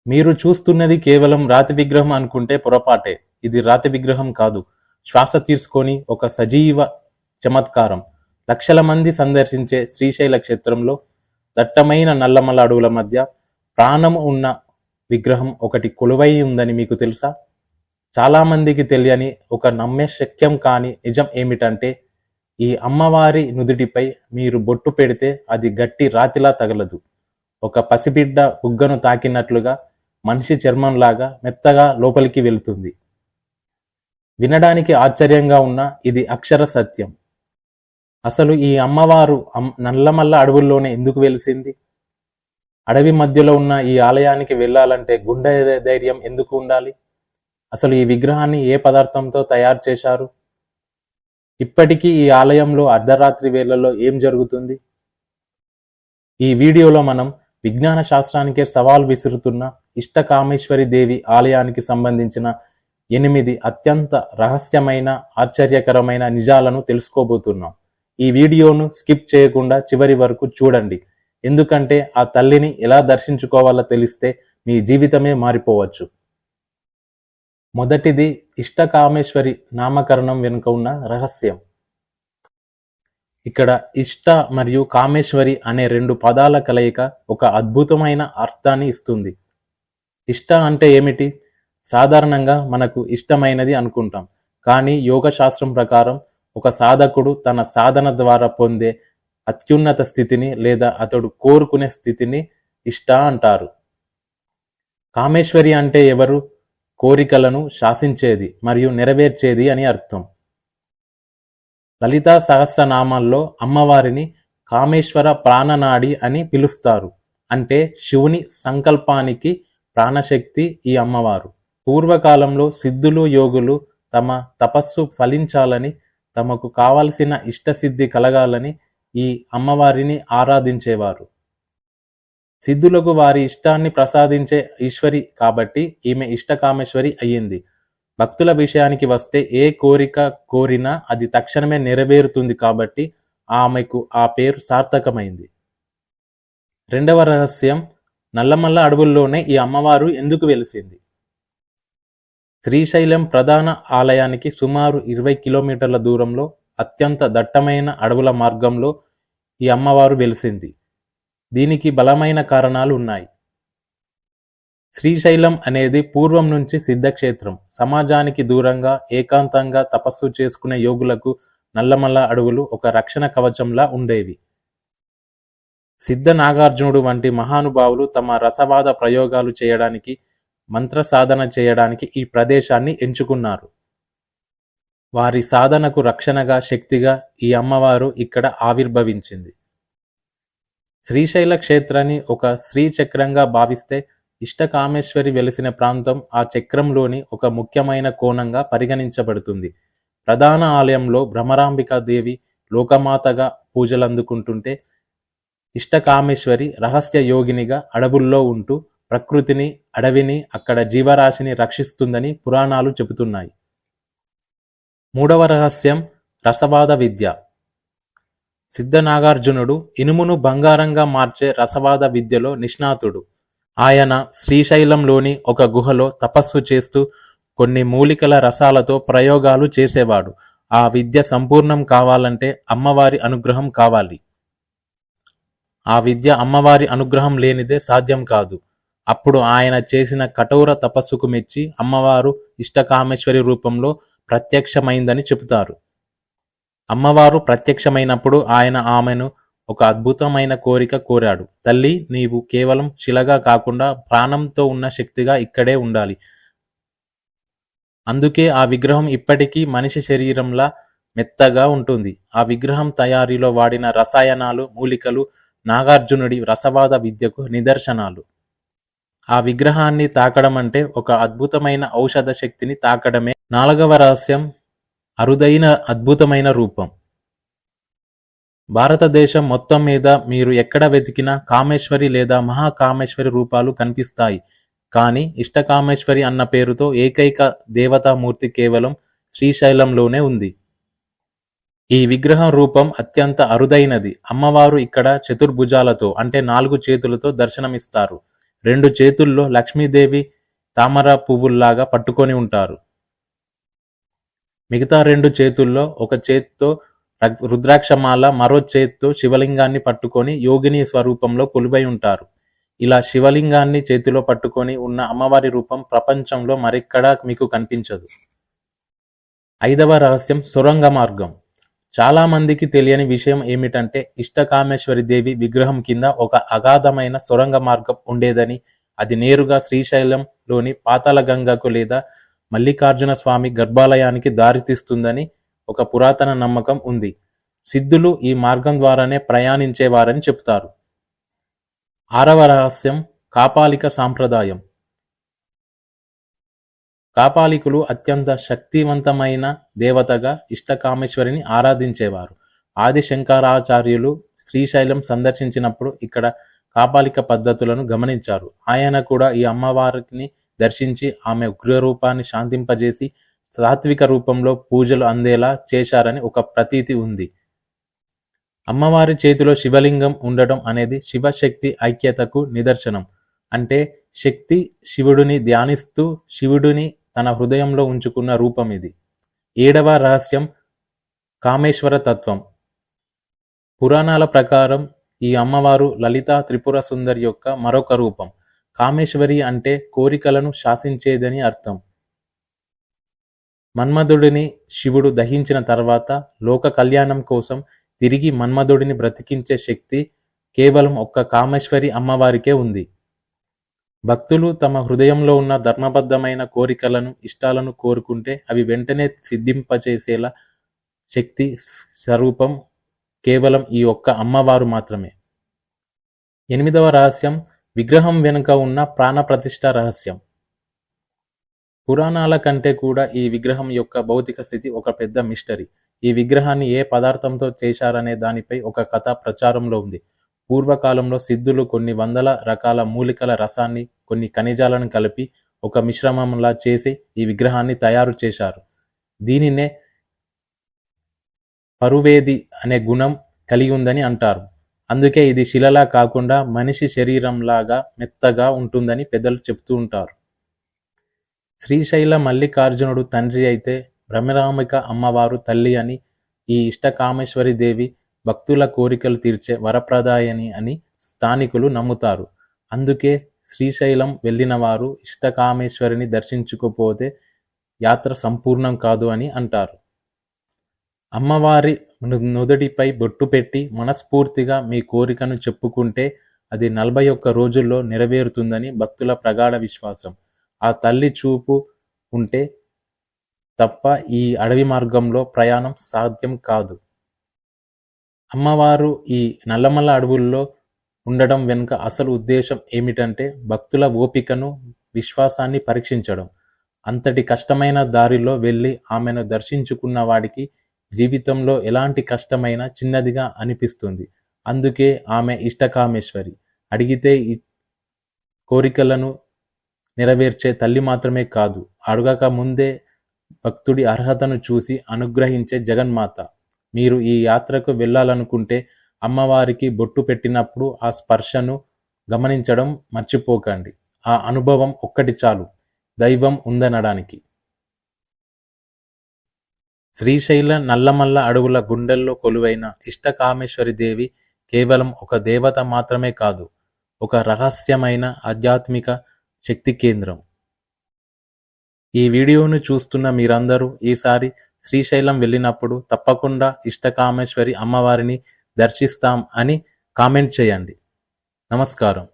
మీరు చూస్తున్నది కేవలం రాతి విగ్రహం అనుకుంటే పొరపాటే. ఇది రాతి విగ్రహం కాదు. శ్వాస తీసుకొని ఒక సజీవ చమత్కారం. లక్షల మంది సందర్శించే శ్రీశైల క్షేత్రంలో దట్టమైన నల్లమల అడవుల మధ్య ప్రాణము ఉన్న విగ్రహం ఒకటి కొలువై ఉందని మీకు తెలుసా? చాలా మందికి తెలియని ఒక నమ్మశక్యం కాని నిజం ఏమిటంటే, ఈ అమ్మవారి నుదుటిపై మీరు బొట్టు పెడితే అది గట్టి రాతిలా తగలదు. ఒక పసిబిడ్డ బుగ్గను తాకినట్లుగా మనిషి చర్మంలాగా మెత్తగా లోపలికి వెళుతుంది. వినడానికి ఆశ్చర్యంగా ఉన్న ఇది అక్షర సత్యం. అసలు ఈ అమ్మవారు నల్లమల్ల అడవుల్లోనే ఎందుకు వెలిసింది? అడవి మధ్యలో ఉన్న ఈ ఆలయానికి వెళ్ళాలంటే గుండె ధైర్యం ఎందుకు ఉండాలి? అసలు ఈ విగ్రహాన్ని ఏ పదార్థంతో తయారు చేశారు? ఇప్పటికీ ఈ ఆలయంలో అర్ధరాత్రి వేళల్లో ఏం జరుగుతుంది? ఈ వీడియోలో మనం విజ్ఞాన శాస్త్రానికే సవాల్ విసురుతున్న ఇష్టకామేశ్వరి దేవి ఆలయానికి సంబంధించిన 8 అత్యంత రహస్యమైన ఆశ్చర్యకరమైన నిజాలను తెలుసుకోబోతున్నాం. ఈ వీడియోను స్కిప్ చేయకుండా చివరి వరకు చూడండి. ఎందుకంటే ఆ తల్లిని ఎలా దర్శించుకోవాలో తెలిస్తే మీ జీవితమే మారిపోవచ్చు. మొదటిది ఇష్టకామేశ్వరి నామకరణం వెనుక ఉన్న రహస్యం. ఇక్కడ ఇష్ట మరియు కామేశ్వరి అనే 2 పదాల కలయిక ఒక అద్భుతమైన అర్థాన్ని ఇస్తుంది. ఇష్ట అంటే ఏమిటి? సాధారణంగా మనకు ఇష్టమైనది అనుకుంటాం. కానీ యోగ శాస్త్రం ప్రకారం ఒక సాధకుడు తన సాధన ద్వారా పొందే అత్యున్నత స్థితిని లేదా అతడు కోరుకునే స్థితిని ఇష్ట అంటారు. కామేశ్వరి అంటే ఎవరు? కోరికలను శాసించేది మరియు నెరవేర్చేది అని అర్థం. లలితా సహస్రనామాల్లో అమ్మవారిని కామేశ్వర ప్రాణనాడి అని పిలుస్తారు. అంటే శివుని సంకల్పానికి ప్రాణశక్తి ఈ అమ్మవారు. పూర్వకాలంలో సిద్ధులు యోగులు తమ తపస్సు ఫలించాలని, తమకు కావలసిన ఇష్టసిద్ధి కలగాలని ఈ అమ్మవారిని ఆరాధించేవారు. సిద్ధులకు వారి ఇష్టాన్ని ప్రసాదించే ఈశ్వరి కాబట్టి ఈమె ఇష్టకామేశ్వరి అయ్యింది. భక్తుల విషయానికి వస్తే ఏ కోరిక కోరినా అది తక్షణమే నెరవేరుతుంది కాబట్టి ఆమెకు ఆ పేరు సార్థకమైంది. రెండవ రహస్యం, నల్లమల్ల అడవుల్లోనే ఈ అమ్మవారు ఎందుకు వెలిసింది? శ్రీశైలం ప్రధాన ఆలయానికి సుమారు 20 కిలోమీటర్ల దూరంలో అత్యంత దట్టమైన అడవుల మార్గంలో ఈ అమ్మవారు వెలిసింది. దీనికి బలమైన కారణాలు ఉన్నాయి. శ్రీశైలం అనేది పూర్వం నుంచి సిద్ధక్షేత్రం. సమాజానికి దూరంగా ఏకాంతంగా తపస్సు చేసుకునే యోగులకు నల్లమల్ల అడవులు ఒక రక్షణ కవచంలా ఉండేవి. సిద్ధ నాగార్జునుడు వంటి మహానుభావులు తమ రసవాద ప్రయోగాలు చేయడానికి, మంత్ర సాధన చేయడానికి ఈ ప్రదేశాన్ని ఎంచుకున్నారు. వారి సాధనకు రక్షణగా, శక్తిగా ఈ అమ్మవారు ఇక్కడ ఆవిర్భవించింది. శ్రీశైల క్షేత్రాన్ని ఒక శ్రీచక్రంగా భావిస్తే ఇష్టకామేశ్వరి వెలిసిన ప్రాంతం ఆ చక్రంలోని ఒక ముఖ్యమైన కోణంగా పరిగణించబడుతుంది. ప్రధాన ఆలయంలో భ్రమరాంబికాదేవి లోకమాతగా పూజలందుకుంటుంటే, ఇష్టకామేశ్వరి రహస్య యోగినిగా అడవుల్లో ఉంటూ ప్రకృతిని, అడవిని, అక్కడ జీవరాశిని రక్షిస్తుందని పురాణాలు చెబుతున్నాయి. మూడవ రహస్యం, రసవాద విద్య. సిద్ధనాగార్జునుడు ఇనుమును బంగారంగా మార్చే రసవాద విద్యలో నిష్ణాతుడు. ఆయన శ్రీశైలంలోని ఒక గుహలో తపస్సు చేస్తూ కొన్ని మూలికల రసాలతో ప్రయోగాలు చేసేవాడు. ఆ విద్య సంపూర్ణం కావాలంటే అమ్మవారి అనుగ్రహం కావాలి. ఆ విద్య అమ్మవారి అనుగ్రహం లేనిదే సాధ్యం కాదు. అప్పుడు ఆయన చేసిన కఠోర తపస్సుకు మెచ్చి అమ్మవారు ఇష్టకామేశ్వరి రూపంలో ప్రత్యక్షమైందని చెబుతారు. అమ్మవారు ప్రత్యక్షమైనప్పుడు ఆయన ఆమెను ఒక అద్భుతమైన కోరిక కోరాడు. తల్లి, నీవు కేవలం శిలగా కాకుండా ప్రాణంతో ఉన్న శక్తిగా ఇక్కడే ఉండాలి. అందుకే ఆ విగ్రహం ఇప్పటికీ మనిషి శరీరంలా మెత్తగా ఉంటుంది. ఆ విగ్రహం తయారీలో వాడిన రసాయనాలు, మూలికలు నాగార్జునుడి రసవాద విద్యకు నిదర్శనాలు. ఆ విగ్రహాన్ని తాకడం అంటే ఒక అద్భుతమైన ఔషధ శక్తిని తాకడమే. నాలుగవ రహస్యం, అరుదైన అద్భుతమైన రూపం. భారతదేశం మొత్తం మీద మీరు ఎక్కడ వెతికినా కామేశ్వరి లేదా మహాకామేశ్వరి రూపాలు కనిపిస్తాయి. కానీ ఇష్టకామేశ్వరి అన్న పేరుతో ఏకైక దేవతామూర్తి కేవలం శ్రీశైలంలోనే ఉంది. ఈ విగ్రహం రూపం అత్యంత అరుదైనది. అమ్మవారు ఇక్కడ చతుర్భుజాలతో అంటే 4 చేతులతో దర్శనమిస్తారు. 2 చేతుల్లో లక్ష్మీదేవి తామర పువ్వుల్లాగా పట్టుకొని ఉంటారు. మిగతా 2 చేతుల్లో ఒక చేత్తో రుద్రాక్షమాల, మరో చేత్తో శివలింగాన్ని పట్టుకొని యోగిని స్వరూపంలో కొలువై ఉంటారు. ఇలా శివలింగాన్ని చేతిలో పట్టుకొని ఉన్న అమ్మవారి రూపం ప్రపంచంలో మరెక్కడా మీకు కనిపించదు. 5వ రహస్యం సొరంగ మార్గం. చాలా మందికి తెలియని విషయం ఏమిటంటే ఇష్టకామేశ్వరి దేవి విగ్రహం కింద ఒక అగాధమైన సొరంగ మార్గం ఉండేదని, అది నేరుగా శ్రీశైలంలోని పాతాళగంగకు లేదా మల్లికార్జున స్వామి గర్భాలయానికి దారితీస్తుందని ఒక పురాతన నమ్మకం ఉంది. సిద్ధులు ఈ మార్గం ద్వారానే ప్రయాణించేవారని చెప్తారు. 6వ రహస్యం కాపాలిక సాంప్రదాయం. కాపాలికులు అత్యంత శక్తివంతమైన దేవతగా ఇష్టకామేశ్వరిని ఆరాధించేవారు. ఆది శంకరాచార్యులు శ్రీశైలం సందర్శించినప్పుడు ఇక్కడ కాపాలిక పద్ధతులను గమనించారు. ఆయన కూడా ఈ అమ్మవారిని దర్శించి ఆమె ఉగ్రరూపాన్ని శాంతింపజేసి సాత్విక రూపంలో పూజలు అందేలా చేశారని ఒక ప్రతీతి ఉంది. అమ్మవారి చేతిలో శివలింగం ఉండడం అనేది శివశక్తి ఐక్యతకు నిదర్శనం. అంటే శక్తి శివుడిని ధ్యానిస్తూ శివుడిని తన హృదయంలో ఉంచుకున్న రూపం ఇది. 7వ రహస్యం కామేశ్వర తత్వం. పురాణాల ప్రకారం ఈ అమ్మవారు లలితా త్రిపుర సుందరి యొక్క మరొక రూపం. కామేశ్వరి అంటే కోరికలను శాసించేదని అర్థం. మన్మధుడిని శివుడు దహించిన తర్వాత లోక కళ్యాణం కోసం తిరిగి మన్మధుడిని బ్రతికించే శక్తి కేవలం ఒక్క కామేశ్వరి అమ్మవారికే ఉంది. భక్తులు తమ హృదయంలో ఉన్న ధర్మబద్ధమైన కోరికలను, ఇష్టాలను కోరుకుంటే అవి వెంటనే సిద్ధింపచేసేలా శక్తి స్వరూపం కేవలం ఈ ఒక్క అమ్మవారు మాత్రమే. 8వ రహస్యం విగ్రహం వెనుక ఉన్న ప్రాణప్రతిష్ఠ రహస్యం. పురాణాల కంటే కూడా ఈ విగ్రహం యొక్క భౌతిక స్థితి ఒక పెద్ద మిస్టరీ. ఈ విగ్రహాన్ని ఏ పదార్థంతో చేశారనే దానిపై ఒక కథ ప్రచారంలో ఉంది. పూర్వకాలంలో సిద్ధులు కొన్ని వందల రకాల మూలికల రసాన్ని, కొన్ని ఖనిజాలను కలిపి ఒక మిశ్రమంలా చేసి ఈ విగ్రహాన్ని తయారు చేశారు. దీనినే పరువేది అనే గుణం కలిగి ఉందని అంటారు. అందుకే ఇది శిలలా కాకుండా మనిషి శరీరంలాగా మెత్తగా ఉంటుందని పెద్దలు చెప్తూ ఉంటారు. శ్రీశైల మల్లికార్జునుడు తండ్రి అయితే భ్రమరాంబిక అమ్మవారు తల్లి అని, ఈ ఇష్టకామేశ్వరి దేవి భక్తుల కోరికలు తీర్చే వరప్రదాయని అని స్థానికులు నమ్ముతారు. అందుకే శ్రీశైలం వెళ్ళిన వారు ఇష్టకామేశ్వరిని దర్శించుకోపోతే యాత్ర సంపూర్ణం కాదు అని అంటారు. అమ్మవారి నుదుటిపై బొట్టు పెట్టి మనస్ఫూర్తిగా మీ కోరికను చెప్పుకుంటే అది 41 రోజుల్లో నెరవేరుతుందని భక్తుల ప్రగాఢ విశ్వాసం. ఆ తల్లి చూపు ఉంటే తప్ప ఈ అడవి మార్గంలో ప్రయాణం సాధ్యం కాదు. అమ్మవారు ఈ నల్లమల్ల అడవుల్లో ఉండడం వెనుక అసలు ఉద్దేశం ఏమిటంటే భక్తుల ఓపికను, విశ్వాసాన్ని పరీక్షించడం. అంతటి కష్టమైన దారిలో వెళ్ళి ఆమెను దర్శించుకున్న వాడికి జీవితంలో ఎలాంటి కష్టమైనా చిన్నదిగా అనిపిస్తుంది. అందుకే ఆమె ఇష్టకామేశ్వరి. అడిగితే ఈ కోరికలను నెరవేర్చే తల్లి మాత్రమే కాదు, అడగక ముందే భక్తుడి అర్హతను చూసి అనుగ్రహించే జగన్మాత. మీరు ఈ యాత్రకు వెళ్ళాలనుకుంటే అమ్మవారికి బొట్టు పెట్టినప్పుడు ఆ స్పర్శను గమనించడం మర్చిపోకండి. ఆ అనుభవం ఒక్కటి చాలు దైవం ఉందనడానికి. శ్రీశైల నల్లమల్ల అడవుల గుండెల్లో కొలువైన ఇష్టకామేశ్వరి దేవి కేవలం ఒక దేవత మాత్రమే కాదు, ఒక రహస్యమైన ఆధ్యాత్మిక శక్తి కేంద్రం. ఈ వీడియోను చూస్తున్న మీరందరూ ఈసారి శ్రీశైలం వెళ్ళినప్పుడు తప్పకుండా ఇష్టకామేశ్వరి అమ్మవారిని దర్శిస్తాం అని కామెంట్ చేయండి. నమస్కారం.